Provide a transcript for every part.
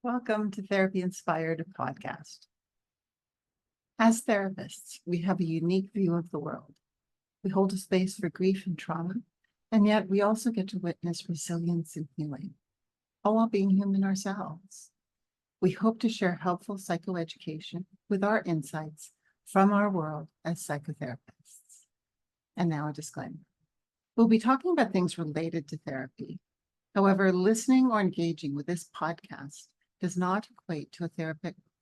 Welcome to Therapy Inspired podcast. As therapists, we have a unique view of the world. We hold a space for grief and trauma, and yet we also get to witness resilience and healing, all while being human ourselves. We hope to share helpful psychoeducation with our insights from our world as psychotherapists. And now a disclaimer. We'll be talking about things related to therapy. However, listening or engaging with this podcast does not equate to a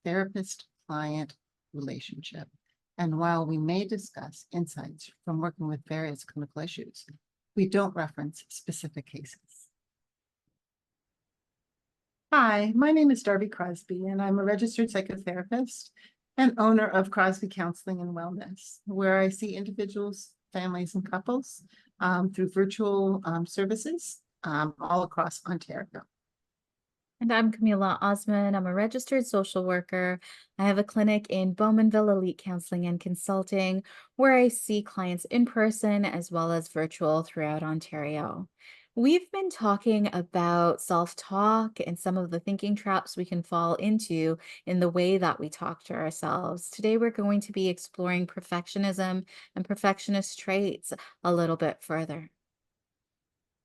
therapist-client relationship. And while we may discuss insights from working with various clinical issues, we don't reference specific cases. Hi, my name is Darby Crosby, and I'm a registered psychotherapist and owner of Crosby Counseling and Wellness, where I see individuals, families, and couples through virtual services all across Ontario. And I'm Kameela Osman. I'm a registered social worker. I have a clinic in Bowmanville Elite Counseling and Consulting, where I see clients in person as well as virtual throughout Ontario. We've been talking about self-talk and some of the thinking traps we can fall into in the way that we talk to ourselves. Today, we're going to be exploring perfectionism and perfectionist traits a little bit further.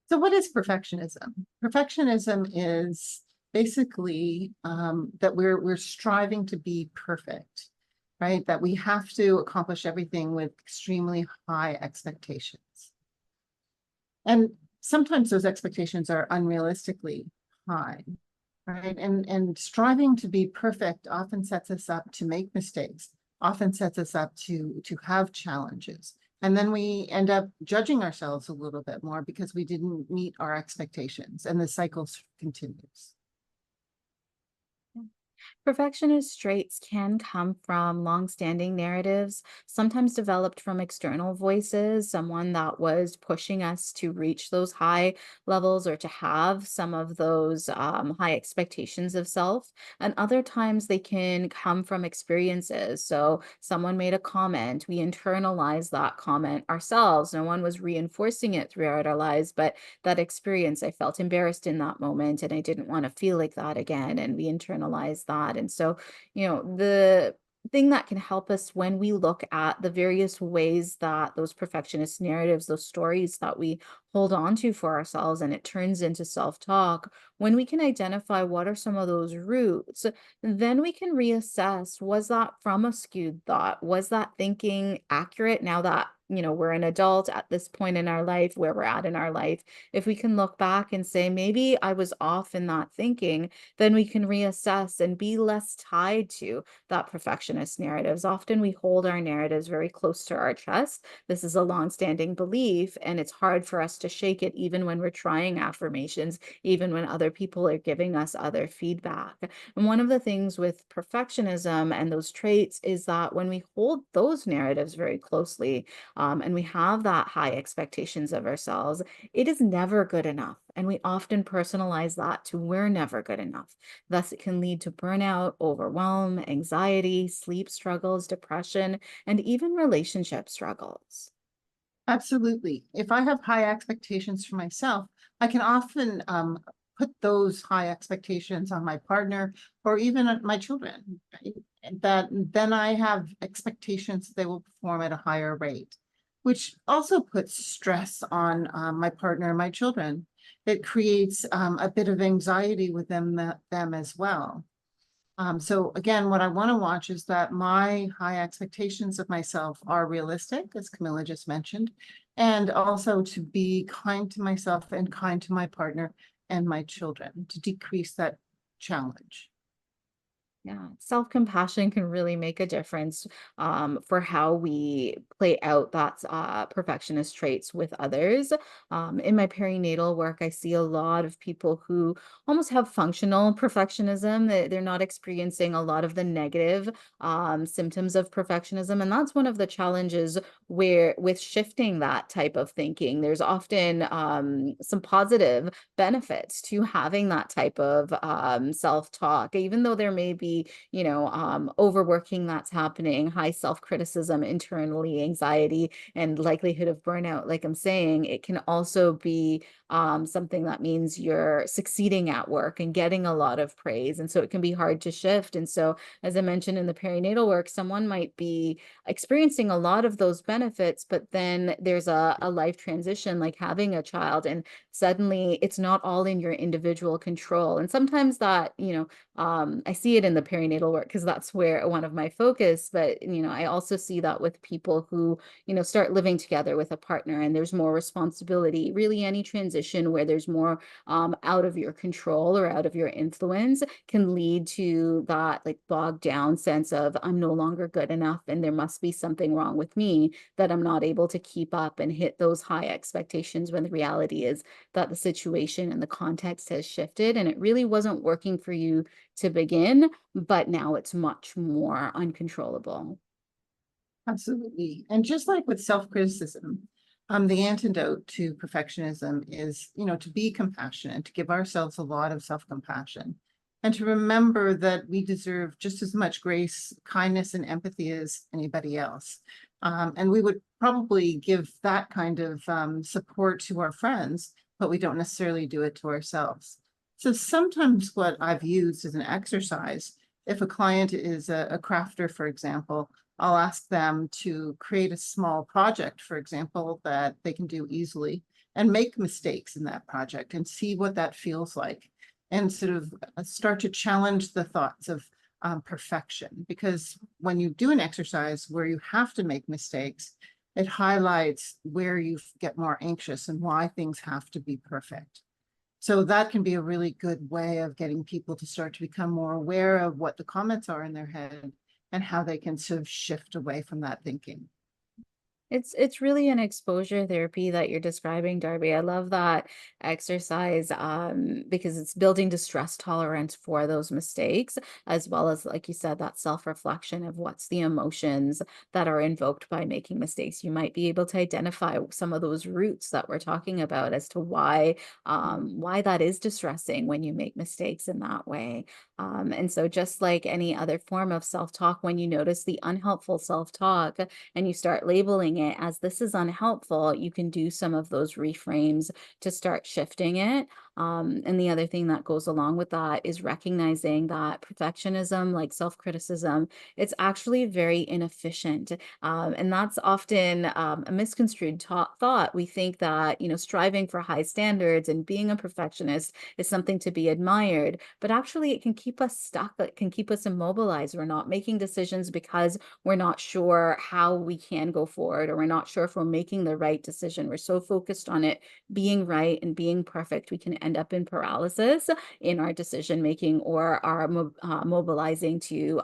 So what is perfectionism? Perfectionism is basically that we're striving to be perfect, right? That we have to accomplish everything with extremely high expectations. And sometimes those expectations are unrealistically high, right? And striving to be perfect often sets us up to make mistakes, often sets us up to have challenges. And then we end up judging ourselves a little bit more because we didn't meet our expectations, and the cycle continues. Perfectionist traits can come from long-standing narratives, sometimes developed from external voices, someone that was pushing us to reach those high levels or to have some of those high expectations of self. And other times they can come from experiences. So someone made a comment, we internalize that comment ourselves. No one was reinforcing it throughout our lives, but that experience, I felt embarrassed in that moment and I didn't want to feel like that again. And we internalize that. And so, the thing that can help us when we look at the various ways that those perfectionist narratives, those stories that we hold on to for ourselves, and it turns into self-talk, when we can identify what are some of those roots, then we can reassess, was that from a skewed thought? Was that thinking accurate now that we're an adult at this point in our life, where we're at in our life? If we can look back and say, maybe I was off in that thinking, then we can reassess and be less tied to that perfectionist narratives. Often we hold our narratives very close to our chest. This is a long-standing belief, and it's hard for us to shake it even when we're trying affirmations, even when other people are giving us other feedback. And one of the things with perfectionism and those traits is that when we hold those narratives very closely, and we have that high expectations of ourselves, it is never good enough. And we often personalize that to we're never good enough. Thus, it can lead to burnout, overwhelm, anxiety, sleep struggles, depression, and even relationship struggles. Absolutely. If I have high expectations for myself, I can often put those high expectations on my partner or even on my children, right? That then I have expectations they will perform at a higher rate, which also puts stress on my partner and my children. It creates a bit of anxiety with them as well. So again, what I want to watch is that my high expectations of myself are realistic, as Kameela just mentioned, and also to be kind to myself and kind to my partner and my children to decrease that challenge. Yeah, self-compassion can really make a difference for how we play out that perfectionist traits with others. In my perinatal work, I see a lot of people who almost have functional perfectionism. They're not experiencing a lot of the negative symptoms of perfectionism, and that's one of the challenges where with shifting that type of thinking, there's often some positive benefits to having that type of self-talk, even though there may be be, overworking that's happening, high self-criticism internally, anxiety, and likelihood of burnout. Like I'm saying, it can also be something that means you're succeeding at work and getting a lot of praise. And so it can be hard to shift. And so, as I mentioned in the perinatal work, someone might be experiencing a lot of those benefits, but then there's a life transition, like having a child, and suddenly it's not all in your individual control. And sometimes that, I see it in the perinatal work because that's where one of my focus, but, I also see that with people who, start living together with a partner and there's more responsibility, really any transition where there's more out of your control or out of your influence can lead to that like bogged down sense of I'm no longer good enough and there must be something wrong with me that I'm not able to keep up and hit those high expectations, when the reality is that the situation and the context has shifted and it really wasn't working for you to begin, but now it's much more uncontrollable. Absolutely. And just like with self-criticism, the antidote to perfectionism is, to be compassionate, to give ourselves a lot of self-compassion, and to remember that we deserve just as much grace, kindness, and empathy as anybody else. And we would probably give that kind of support to our friends, but we don't necessarily do it to ourselves. So sometimes what I've used as an exercise, if a client is a crafter, for example, I'll ask them to create a small project, for example, that they can do easily and make mistakes in that project and see what that feels like, and sort of start to challenge the thoughts of perfection. Because when you do an exercise where you have to make mistakes, it highlights where you get more anxious and why things have to be perfect. So that can be a really good way of getting people to start to become more aware of what the comments are in their head and how they can sort of shift away from that thinking. It's really an exposure therapy that you're describing, Darby. I love that exercise because it's building distress tolerance for those mistakes, as well as, like you said, that self-reflection of what's the emotions that are invoked by making mistakes. You might be able to identify some of those roots that we're talking about as to why that is distressing when you make mistakes in that way. And so just like any other form of self-talk, when you notice the unhelpful self-talk, and you start labeling it as this is unhelpful, you can do some of those reframes to start shifting it. And the other thing that goes along with that is recognizing that perfectionism, like self-criticism, it's actually very inefficient. And that's often a misconstrued thought. We think that, striving for high standards and being a perfectionist is something to be admired, but actually it can keep us stuck. It can keep us immobilized. We're not making decisions because we're not sure how we can go forward, or we're not sure if we're making the right decision. We're so focused on it being right and being perfect, we can end up in paralysis in our decision making, or our mobilizing to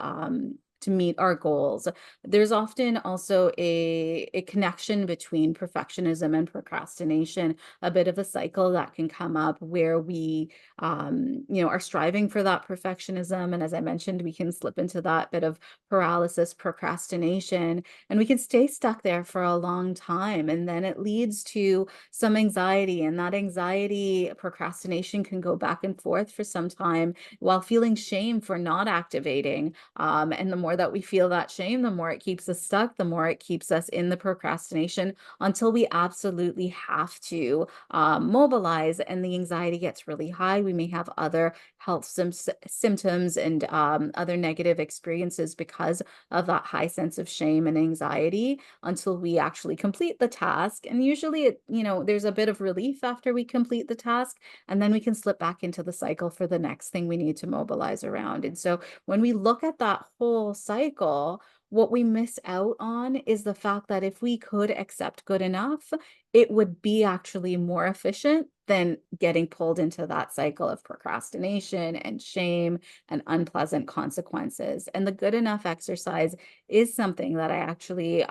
meet our goals. There's often also a connection between perfectionism and procrastination, a bit of a cycle that can come up where we are striving for that perfectionism. And as I mentioned, we can slip into that bit of paralysis, procrastination, and we can stay stuck there for a long time. And then it leads to some anxiety, and that anxiety, procrastination can go back and forth for some time while feeling shame for not activating. And the more that we feel that shame, the more it keeps us stuck, the more it keeps us in the procrastination until we absolutely have to mobilize, and the anxiety gets really high. We may have other health symptoms and other negative experiences because of that high sense of shame and anxiety until we actually complete the task. And usually there's a bit of relief after we complete the task, and then we can slip back into the cycle for the next thing we need to mobilize around. And so when we look at that whole cycle, what we miss out on is the fact that if we could accept good enough, it would be actually more efficient than getting pulled into that cycle of procrastination and shame and unpleasant consequences. And the good enough exercise is something that I actually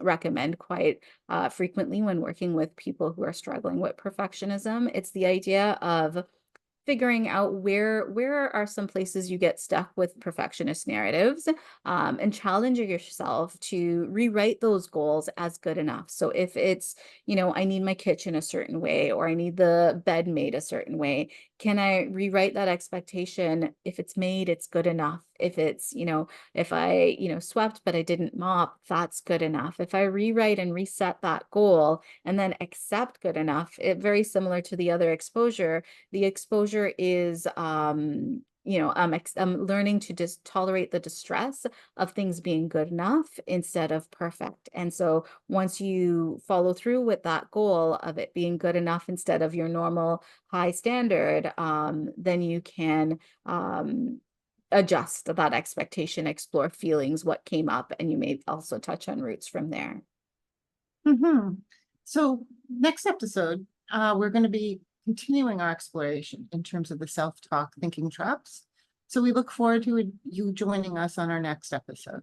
recommend quite frequently when working with people who are struggling with perfectionism. It's the idea of figuring out where are some places you get stuck with perfectionist narratives, and challenging yourself to rewrite those goals as good enough. So if it's, I need my kitchen a certain way, or I need the bed made a certain way, can I rewrite that expectation? If it's made, it's good enough. If it's, if I, swept, but I didn't mop, that's good enough. If I rewrite and reset that goal and then accept good enough, it very similar to the other exposure. The exposure is, I'm learning to just tolerate the distress of things being good enough instead of perfect. And so once you follow through with that goal of it being good enough instead of your normal high standard, then you can adjust that expectation, explore feelings, what came up, and you may also touch on roots from there. So next episode, we're going to be continuing our exploration in terms of the self-talk thinking traps. So we look forward to you joining us on our next episode.